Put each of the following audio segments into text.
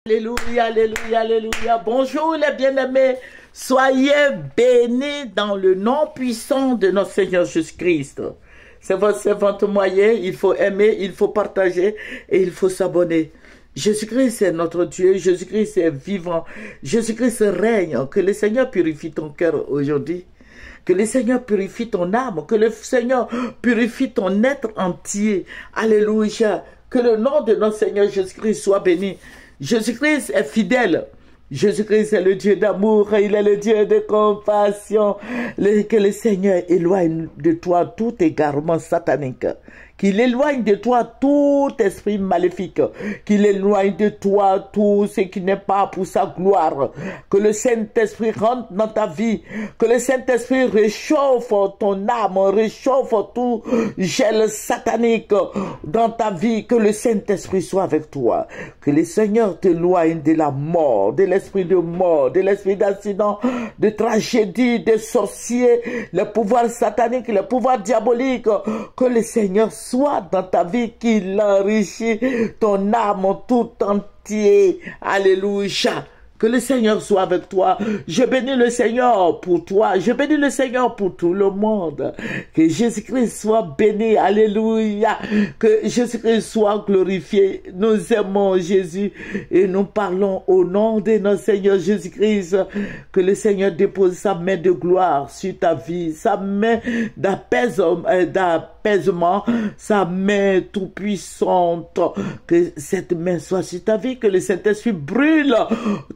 Alléluia, alléluia, alléluia. Bonjour les bien-aimés. Soyez bénis dans le nom puissant de notre Seigneur Jésus-Christ. C'est votre servante moyen. Il faut aimer, il faut partager et il faut s'abonner. Jésus-Christ est notre Dieu. Jésus-Christ est vivant. Jésus-Christ règne. Que le Seigneur purifie ton cœur aujourd'hui. Que le Seigneur purifie ton âme. Que le Seigneur purifie ton être entier. Alléluia. Que le nom de notre Seigneur Jésus-Christ soit béni. Jésus-Christ est fidèle. Jésus-Christ est le Dieu d'amour, il est le Dieu de compassion. Que le Seigneur éloigne de toi tout égarement satanique. Qu'il éloigne de toi tout esprit maléfique. Qu'il éloigne de toi tout ce qui n'est pas pour sa gloire. Que le Saint-Esprit rentre dans ta vie. Que le Saint-Esprit réchauffe ton âme, réchauffe tout gel satanique dans ta vie. Que le Saint-Esprit soit avec toi. Que le Seigneur t'éloigne de la mort, de l'esprit de mort, de l'esprit d'accident, de tragédie, de sorciers, le pouvoir satanique, le pouvoir diabolique. Que le Seigneur soit dans ta vie, qu'il enrichit ton âme tout entier. Alléluia. Que le Seigneur soit avec toi. Je bénis le Seigneur pour toi. Je bénis le Seigneur pour tout le monde. Que Jésus-Christ soit béni. Alléluia. Que Jésus-Christ soit glorifié. Nous aimons Jésus et nous parlons au nom de notre Seigneur Jésus-Christ. Que le Seigneur dépose sa main de gloire sur ta vie. Sa main d'apaisement, sa main tout puissante. Que cette main soit sur ta vie. Que le Saint-Esprit brûle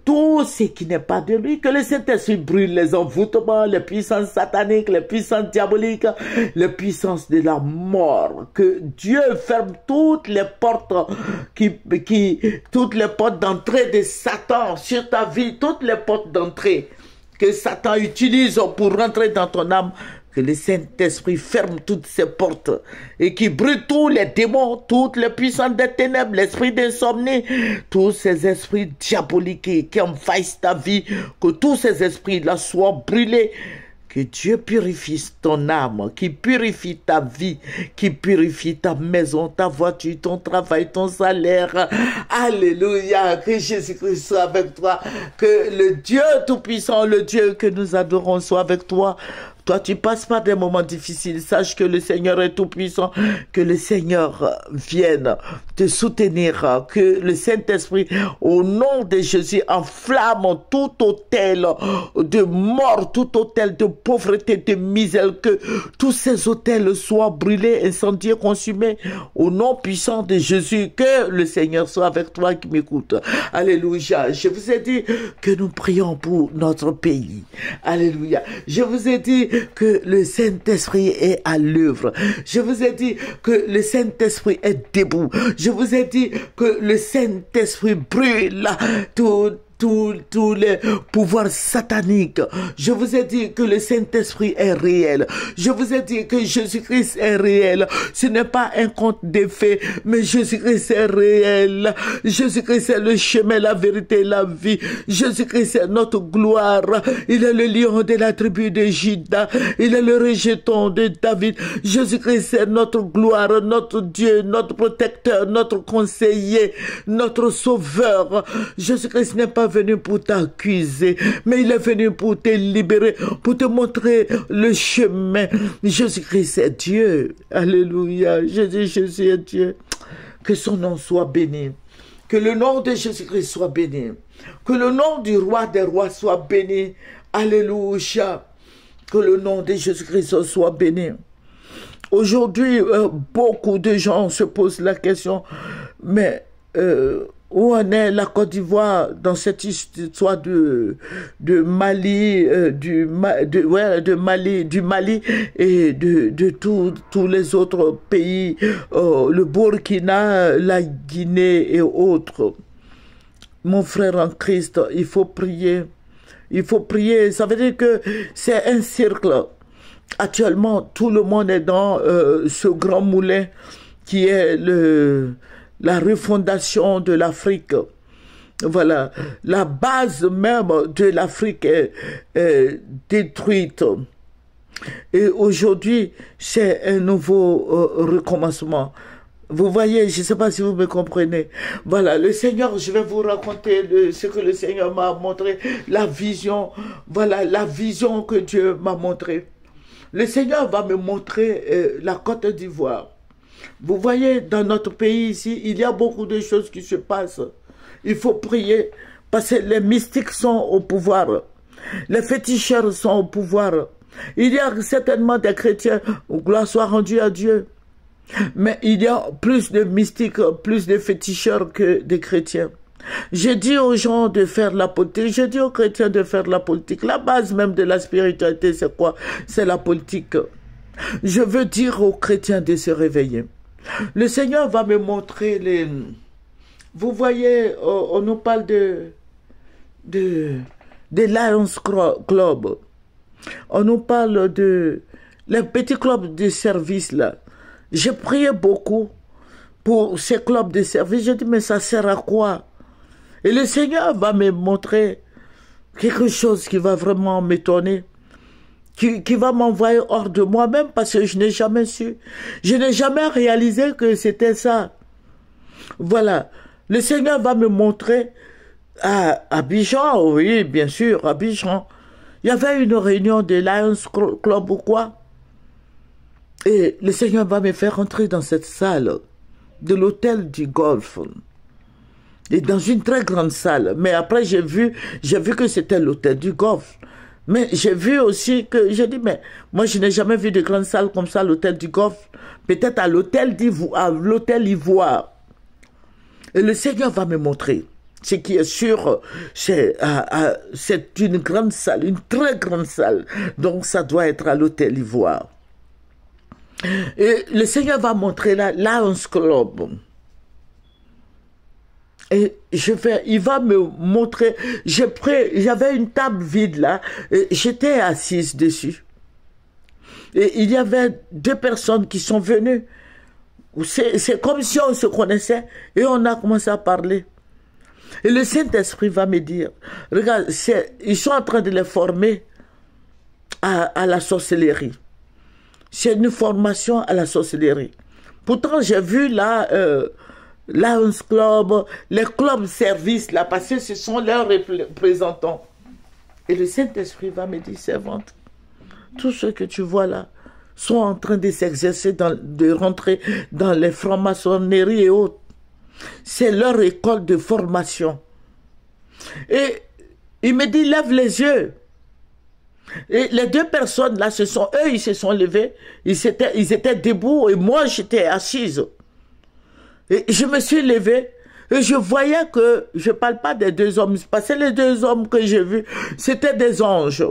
tout ce qui n'est pas de lui, que le Saint-Esprit brûle les envoûtements, les puissances sataniques, les puissances diaboliques, les puissances de la mort, que Dieu ferme toutes les portes toutes les portes d'entrée de Satan sur ta vie, toutes les portes d'entrée que Satan utilise pour rentrer dans ton âme. Que le Saint-Esprit ferme toutes ces portes et qui brûle tous les démons, toutes les puissances des ténèbres, l'esprit d'insomnie, tous ces esprits diaboliques qui envahissent ta vie, que tous ces esprits-là soient brûlés. Que Dieu purifie ton âme, qui purifie ta vie, qui purifie ta maison, ta voiture, ton travail, ton salaire. Alléluia. Que Jésus-Christ soit avec toi. Que le Dieu Tout-Puissant, le Dieu que nous adorons soit avec toi. Toi, tu passes par des moments difficiles. Sache que le Seigneur est tout-puissant, que le Seigneur vienne te soutenir, que le Saint-Esprit, au nom de Jésus, enflamme tout autel de mort, tout autel de pauvreté, de misère, que tous ces autels soient brûlés, incendiés, consumés, au nom puissant de Jésus. Que le Seigneur soit avec toi qui m'écoute. Alléluia. Je vous ai dit que nous prions pour notre pays. Alléluia. Je vous ai dit que le Saint-Esprit est à l'œuvre. Je vous ai dit que le Saint-Esprit est debout. Je vous ai dit que le Saint-Esprit brûle tous les pouvoirs sataniques. Je vous ai dit que le Saint-Esprit est réel. Je vous ai dit que Jésus-Christ est réel. Ce n'est pas un conte de fées, mais Jésus-Christ est réel. Jésus-Christ est le chemin, la vérité, la vie. Jésus-Christ est notre gloire. Il est le lion de la tribu de Juda. Il est le rejeton de David. Jésus-Christ est notre gloire, notre Dieu, notre protecteur, notre conseiller, notre sauveur. Jésus-Christ n'est pas venu pour t'accuser, mais il est venu pour te libérer, pour te montrer le chemin. Jésus-Christ est Dieu. Alléluia. Jésus est Dieu. Que son nom soit béni. Que le nom de Jésus-Christ soit béni. Que le nom du roi des rois soit béni. Alléluia. Que le nom de Jésus-Christ soit béni. Aujourd'hui, beaucoup de gens se posent la question, mais où en est la Côte d'Ivoire dans cette histoire du Mali et de tous les autres pays, le Burkina, la Guinée et autres. Mon frère en Christ, il faut prier. Il faut prier. Ça veut dire que c'est un cercle. Actuellement, tout le monde est dans ce grand moulin qui est la refondation de l'Afrique. Voilà, la base même de l'Afrique est détruite. Et aujourd'hui, c'est un nouveau recommencement. Vous voyez, je ne sais pas si vous me comprenez. Voilà, le Seigneur, je vais vous raconter ce que le Seigneur m'a montré, la vision, voilà, la vision que Dieu m'a montrée. Le Seigneur va me montrer la Côte d'Ivoire. Vous voyez, dans notre pays ici, il y a beaucoup de choses qui se passent. Il faut prier parce que les mystiques sont au pouvoir. Les féticheurs sont au pouvoir. Il y a certainement des chrétiens où gloire soit rendue à Dieu. Mais il y a plus de mystiques, plus de féticheurs que de chrétiens. Je dis aux gens de faire la politique, je dis aux chrétiens de faire la politique. La base même de la spiritualité, c'est quoi? C'est la politique. Je veux dire aux chrétiens de se réveiller. Le Seigneur va me montrer les... Vous voyez, on nous parle de Lions Club. On nous parle de les petits clubs de service là. J'ai prié beaucoup pour ces clubs de service. J'ai dit, mais ça sert à quoi? Et le Seigneur va me montrer quelque chose qui va vraiment m'étonner, qui va m'envoyer hors de moi-même parce que je n'ai jamais su. Je n'ai jamais réalisé que c'était ça. Voilà. Le Seigneur va me montrer à Abidjan, oui, bien sûr, Abidjan. Il y avait une réunion de Lions Club ou quoi. Et le Seigneur va me faire entrer dans cette salle de l'hôtel du Golfe. Et dans une très grande salle. Mais après, j'ai vu que c'était l'hôtel du Golfe. Mais j'ai vu aussi que, j'ai dit, mais moi, je n'ai jamais vu de grande salle comme ça, l'hôtel du Golfe. Peut-être à l'hôtel Ivoire. Et le Seigneur va me montrer. Ce qui est sûr, c'est une grande salle, une très grande salle. Donc, ça doit être à l'hôtel Ivoire. Et le Seigneur va montrer là, Lions Club. Et il va me montrer, j'avais une table vide là, j'étais assise dessus. Et il y avait 2 personnes qui sont venues. C'est comme si on se connaissait et on a commencé à parler. Et le Saint-Esprit va me dire, regarde, ils sont en train de les former à la sorcellerie. C'est une formation à la sorcellerie. Pourtant, j'ai vu là, Lions Club, les clubs service là, parce que ce sont leurs représentants. Et le Saint-Esprit va me dire, servante, tous ceux que tu vois là sont en train de s'exercer, de rentrer dans les francs-maçonneries et autres. C'est leur école de formation. Et il me dit, lève les yeux. Et les 2 personnes là, ils se sont levés, ils étaient debout et moi j'étais assise. Et je me suis levée et je voyais que, je ne parle pas des 2 hommes, parce que les 2 hommes que j'ai vus, c'était des anges.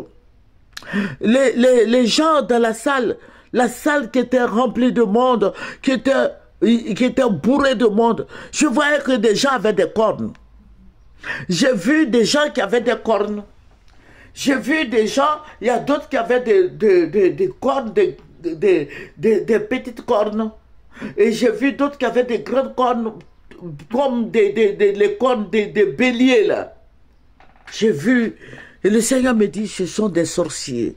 Les gens dans la salle qui était remplie de monde, qui était bourrée de monde, je voyais que des gens avaient des cornes. J'ai vu des gens qui avaient des cornes. J'ai vu des gens, il y a d'autres qui avaient des cornes, des petites cornes. Et j'ai vu d'autres qui avaient des grandes cornes, comme les cornes des béliers là. J'ai vu, et le Seigneur me dit, ce sont des sorciers.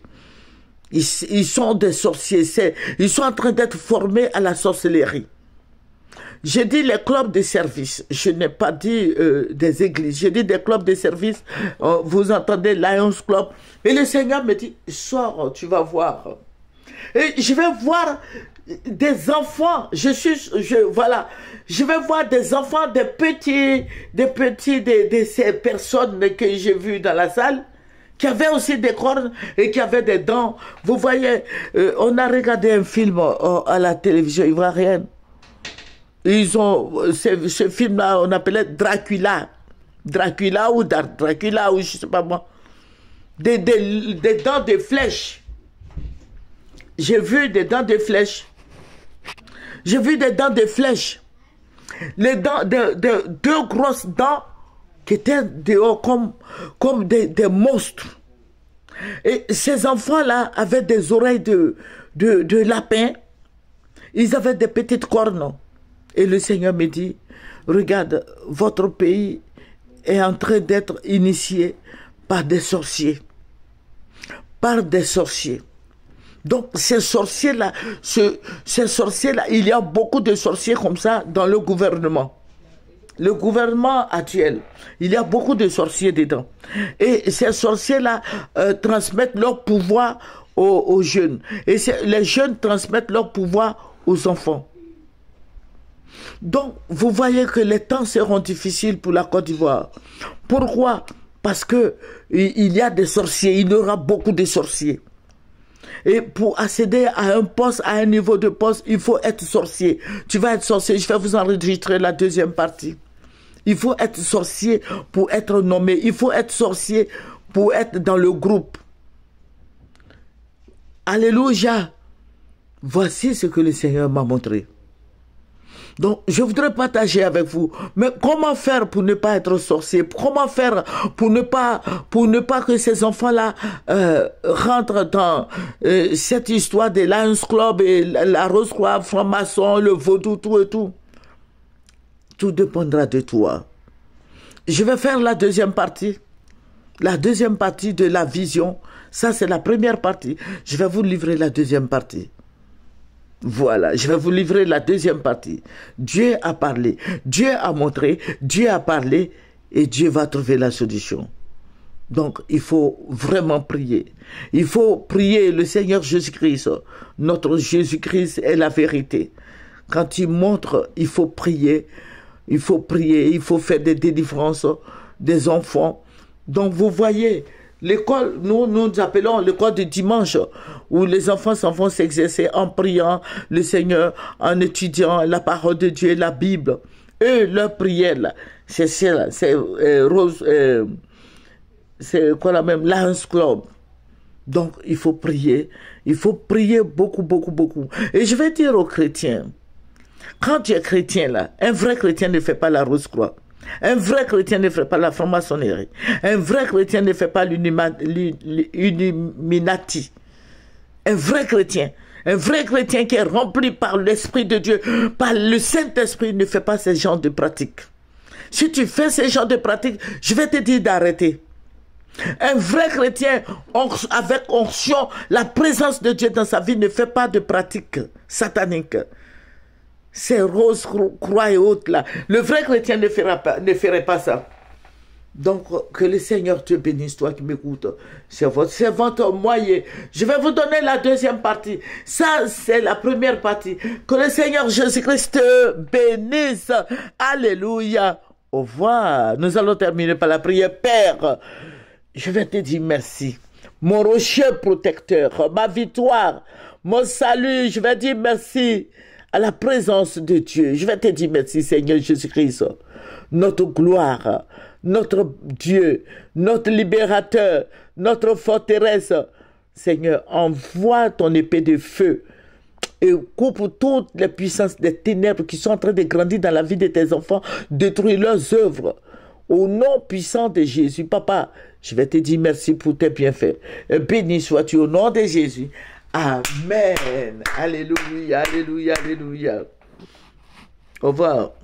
Ils sont des sorciers, ils sont en train d'être formés à la sorcellerie. J'ai dit les clubs de service, je n'ai pas dit des églises, j'ai dit des clubs de service, vous entendez Lions Club. Et le Seigneur me dit, sors, tu vas voir. Et je vais voir des enfants, voilà, je vais voir des enfants, de ces personnes que j'ai vues dans la salle, qui avaient aussi des cornes et qui avaient des dents. Vous voyez, on a regardé un film à la télévision ivoirienne. Ils ont, ce film-là, on appelait Dracula. Dracula ou je sais pas moi. Des dents de flèches. J'ai vu des dents de flèches. J'ai vu des dents de flèches. Les dents, 2 grosses dents qui étaient dehors comme des monstres. Et ces enfants-là avaient des oreilles de lapin. Ils avaient des petites cornes. Et le Seigneur me dit, regarde, votre pays est en train d'être initié par des sorciers. Par des sorciers. Donc, ces sorciers-là, il y a beaucoup de sorciers comme ça dans le gouvernement. Le gouvernement actuel, il y a beaucoup de sorciers dedans. Et ces sorciers-là transmettent leur pouvoir aux jeunes. Et les jeunes transmettent leur pouvoir aux enfants. Donc, vous voyez que les temps seront difficiles pour la Côte d'Ivoire. Pourquoi? Parce que il y a des sorciers, il y aura beaucoup de sorciers. Et pour accéder à un poste, à un niveau de poste, il faut être sorcier. Tu vas être sorcier, je vais vous enregistrer la deuxième partie. Il faut être sorcier pour être nommé. Il faut être sorcier pour être dans le groupe. Alléluia. Voici ce que le Seigneur m'a montré. Donc, je voudrais partager avec vous. Mais comment faire pour ne pas être sorcier? Comment faire pour ne pas que ces enfants-là rentrent dans cette histoire des Lions Club et la Rose Croix, franc-maçon, le vaudou, tout et tout? Tout dépendra de toi. Je vais faire la deuxième partie. La deuxième partie de la vision. Ça, c'est la première partie. Je vais vous livrer la deuxième partie. Voilà, je vais vous livrer la deuxième partie. Dieu a parlé, Dieu a montré, Dieu a parlé et Dieu va trouver la solution. Donc, il faut vraiment prier. Il faut prier le Seigneur Jésus-Christ. Notre Jésus-Christ est la vérité. Quand il montre, il faut prier. Il faut prier, il faut faire des délivrances des enfants. Donc, vous voyez, l'école, nous appelons l'école du dimanche, où les enfants s'en vont s'exercer en priant le Seigneur, en étudiant la parole de Dieu, la Bible. Eux, leur prière, c'est quoi la même, Lions Club. Donc, il faut prier beaucoup, beaucoup, beaucoup. Et je vais dire aux chrétiens, quand tu es chrétien là, un vrai chrétien ne fait pas la Rose Croix. Un vrai chrétien ne fait pas la franc-maçonnerie. Un vrai chrétien ne fait pas l'Illuminati. Un vrai chrétien qui est rempli par l'Esprit de Dieu, par le Saint-Esprit, ne fait pas ce genre de pratiques. Si tu fais ce genre de pratiques, je vais te dire d'arrêter. Un vrai chrétien avec onction, la présence de Dieu dans sa vie ne fait pas de pratiques sataniques. Ces roses, croix et autres là. Le vrai chrétien ne ferait pas ça. Donc, que le Seigneur te bénisse, toi qui m'écoutes. C'est votre moyen. Je vais vous donner la deuxième partie. Ça, c'est la première partie. Que le Seigneur Jésus-Christ te bénisse. Alléluia. Au revoir. Nous allons terminer par la prière. Père, je vais te dire merci. Mon rocher protecteur, ma victoire, mon salut, je vais dire merci à la présence de Dieu. Je vais te dire merci, Seigneur Jésus-Christ. Notre gloire, notre Dieu, notre libérateur, notre forteresse. Seigneur, envoie ton épée de feu et coupe toutes les puissances des ténèbres qui sont en train de grandir dans la vie de tes enfants, détruis leurs œuvres. Au nom puissant de Jésus, Papa, je vais te dire merci pour tes bienfaits. Béni sois-tu au nom de Jésus. Amen. Alléluia, alléluia, alléluia. Au revoir.